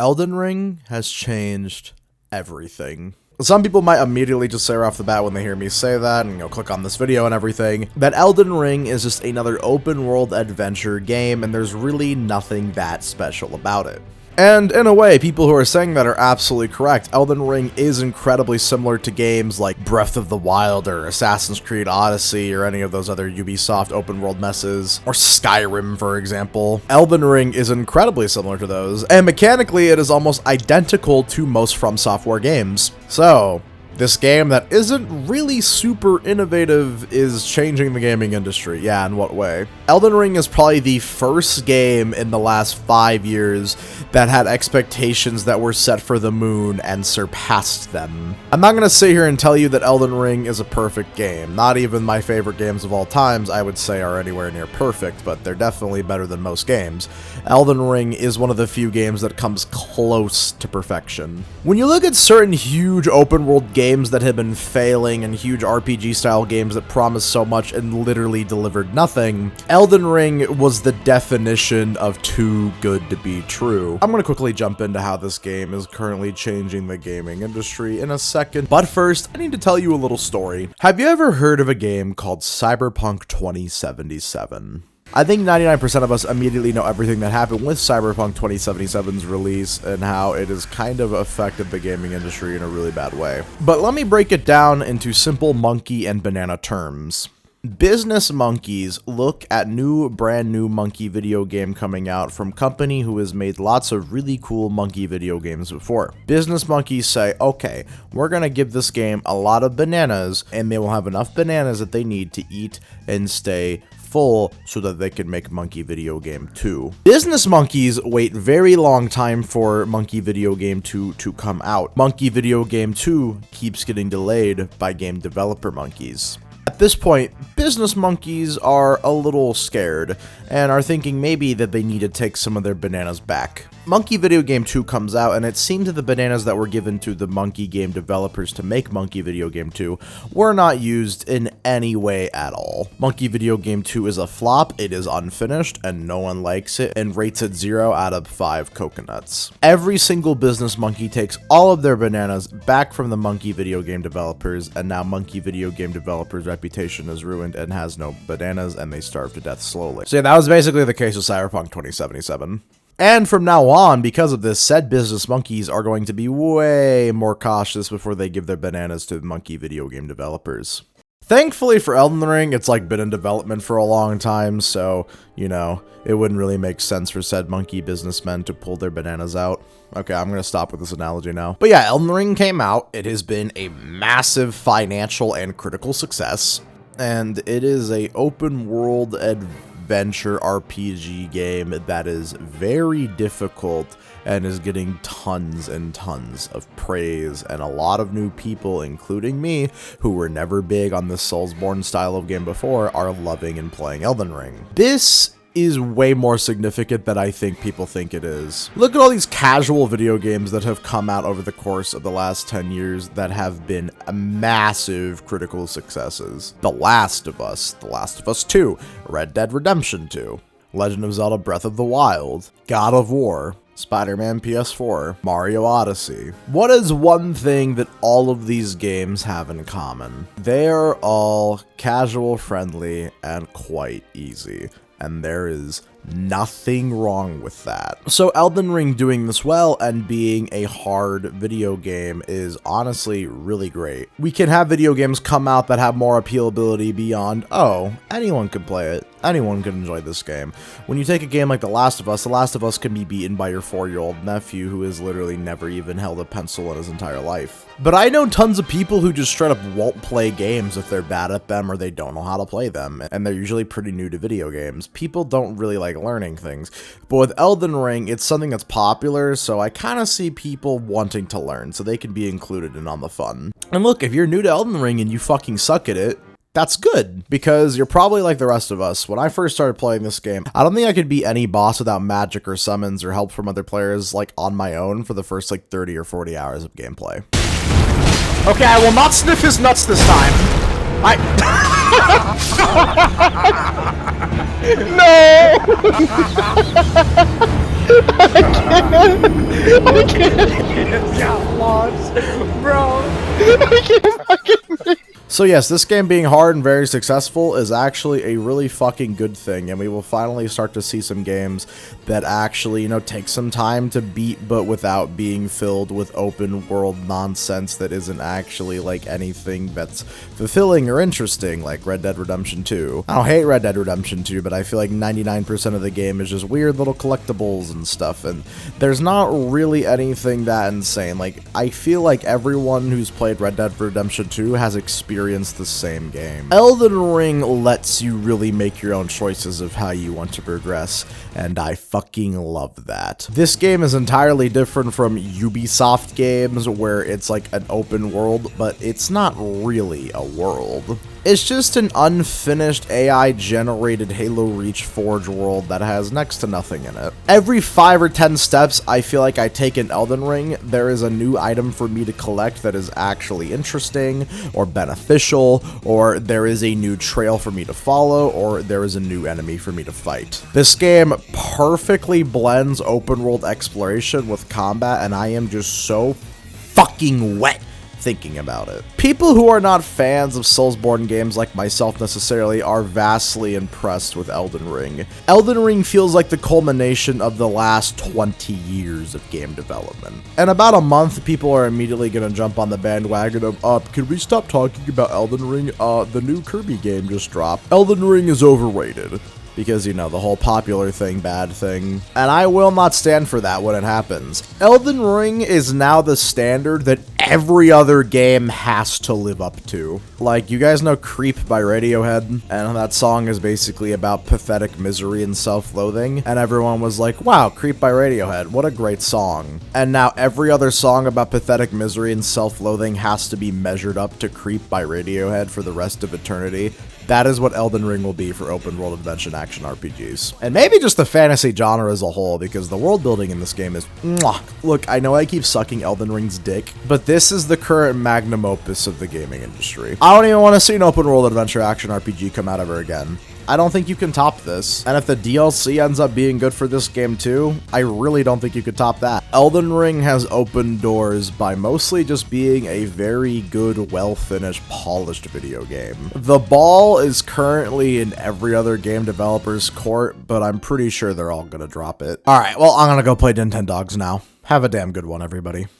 Elden Ring has changed everything. Some people might immediately just say right off the bat when they hear me say that and, click on this video and everything, that Elden Ring is just another open world adventure game and there's really nothing that special about it. And in a way, people who are saying that are absolutely correct. Elden Ring is incredibly similar to games like Breath of the Wild or Assassin's Creed Odyssey or any of those other Ubisoft open world messes, or Skyrim, for example. Elden Ring is incredibly similar to those, and mechanically it is almost identical to most From Software games. So, this game that isn't really super innovative is changing the gaming industry. Yeah, in what way? Elden Ring is probably the first game in the last 5 years that had expectations that were set for the moon and surpassed them. I'm not going to sit here and tell you that Elden Ring is a perfect game. Not even my favorite games of all times, I would say, are anywhere near perfect, but they're definitely better than most games. Elden Ring is one of the few games that comes close to perfection. When you look at certain huge open world games that have been failing and huge RPG style games that promised so much and literally delivered nothing, Elden Ring was the definition of too good to be true. I'm going to quickly jump into how this game is currently changing the gaming industry in a second, but first I need to tell you a little story. Have you ever heard of a game called Cyberpunk 2077? I think 99% of us immediately know everything that happened with Cyberpunk 2077's release and how it has kind of affected the gaming industry in a really bad way. But let me break it down into simple monkey and banana terms. Business monkeys look at brand new monkey video game coming out from company who has made lots of really cool monkey video games before. Business monkeys say, okay, we're gonna give this game a lot of bananas and they will have enough bananas that they need to eat and stay full so that they can make Monkey Video Game 2. Business monkeys wait very long time for Monkey Video Game 2 to come out. Monkey Video Game 2 keeps getting delayed by game developer monkeys. At this point, business monkeys are a little scared and are thinking maybe that they need to take some of their bananas back. Monkey Video Game 2 comes out, and it seems that the bananas that were given to the monkey game developers to make Monkey Video Game 2 were not used in any way at all. Monkey Video Game 2 is a flop, it is unfinished, and no one likes it, and rates it 0 out of 5 coconuts. Every single business monkey takes all of their bananas back from the Monkey Video Game developers, and now Monkey Video Game developers' reputation is ruined and has no bananas, and they starve to death slowly. So yeah, that was basically the case with Cyberpunk 2077. And from now on, because of this, said business monkeys are going to be way more cautious before they give their bananas to monkey video game developers. Thankfully for Elden Ring, it's been in development for a long time, so, it wouldn't really make sense for said monkey businessmen to pull their bananas out. Okay, I'm gonna stop with this analogy now. But yeah, Elden Ring came out, it has been a massive financial and critical success, and it is a open world adventure RPG game that is very difficult and is getting tons and tons of praise, and a lot of new people, including me, who were never big on this Soulsborne style of game before, are loving and playing Elden Ring. This is way more significant than I think people think it is. Look at all these casual video games that have come out over the course of the last 10 years that have been massive critical successes. The Last of Us 2, Red Dead Redemption 2, Legend of Zelda Breath of the Wild, God of War, Spider-Man PS4, Mario Odyssey. What is one thing that all of these games have in common? They are all casual, friendly, and quite easy. And there is nothing wrong with that. So Elden Ring doing this well and being a hard video game is honestly really great. We can have video games come out that have more appealability beyond, oh, anyone can play it. Anyone can enjoy this game. When you take a game like The Last of Us can be beaten by your 4-year-old nephew who has literally never even held a pencil in his entire life. But I know tons of people who just straight up won't play games if they're bad at them or they don't know how to play them, and they're usually pretty new to video games. People don't really like learning things. But with Elden Ring, it's something that's popular, so I kind of see people wanting to learn so they can be included in on the fun. And look, if you're new to Elden Ring and you fucking suck at it, that's good, because you're probably like the rest of us. When I first started playing this game, I don't think I could beat any boss without magic or summons or help from other players on my own for the first 30 or 40 hours of gameplay. Okay, I will not sniff his nuts this time. No! I can't. Got lost, bro. I can't fucking. So yes, this game being hard and very successful is actually a really fucking good thing, and we will finally start to see some games that actually, you know, take some time to beat, but without being filled with open world nonsense that isn't actually like anything that's fulfilling or interesting, like Red Dead Redemption 2. I don't hate Red Dead Redemption 2, but I feel like 99% of the game is just weird little collectibles and stuff, and there's not really anything that insane. Like, I feel like everyone who's played Red Dead Redemption 2 has experienced the same game. Elden Ring lets you really make your own choices of how you want to progress, and I fucking love that. This game is entirely different from Ubisoft games where it's like an open world, but it's not really a world. It's just an unfinished AI-generated Halo Reach Forge world that has next to nothing in it. Every 5 or 10 steps I feel like I take in Elden Ring, there is a new item for me to collect that is actually interesting or beneficial, or there is a new trail for me to follow, or there is a new enemy for me to fight. This game perfectly blends open world exploration with combat, and I am just so fucking wet thinking about it. People who are not fans of Soulsborne games like myself necessarily are vastly impressed with Elden Ring. Elden Ring feels like the culmination of the last 20 years of game development. In about a month, people are immediately gonna jump on the bandwagon of, could we stop talking about Elden Ring? The new Kirby game just dropped. Elden Ring is overrated. Because, you know, the whole popular thing, bad thing. And I will not stand for that when it happens. Elden Ring is now the standard that every other game has to live up to. Like, you guys know Creep by Radiohead? And that song is basically about pathetic misery and self-loathing. And everyone was like, wow, Creep by Radiohead, what a great song. And now every other song about pathetic misery and self-loathing has to be measured up to Creep by Radiohead for the rest of eternity. That is what Elden Ring will be for open world adventure action RPGs. And maybe just the fantasy genre as a whole, because the world building in this game is mwah. Look, I know I keep sucking Elden Ring's dick, but this is the current magnum opus of the gaming industry. I don't even want to see an open world adventure action RPG come out ever again. I don't think you can top this. And if the DLC ends up being good for this game too, I really don't think you could top that. Elden Ring has opened doors by mostly just being a very good, well-finished, polished video game. The ball is currently in every other game developer's court, but I'm pretty sure they're all gonna drop it. Alright, well, I'm gonna go play Nintendogs now. Have a damn good one, everybody.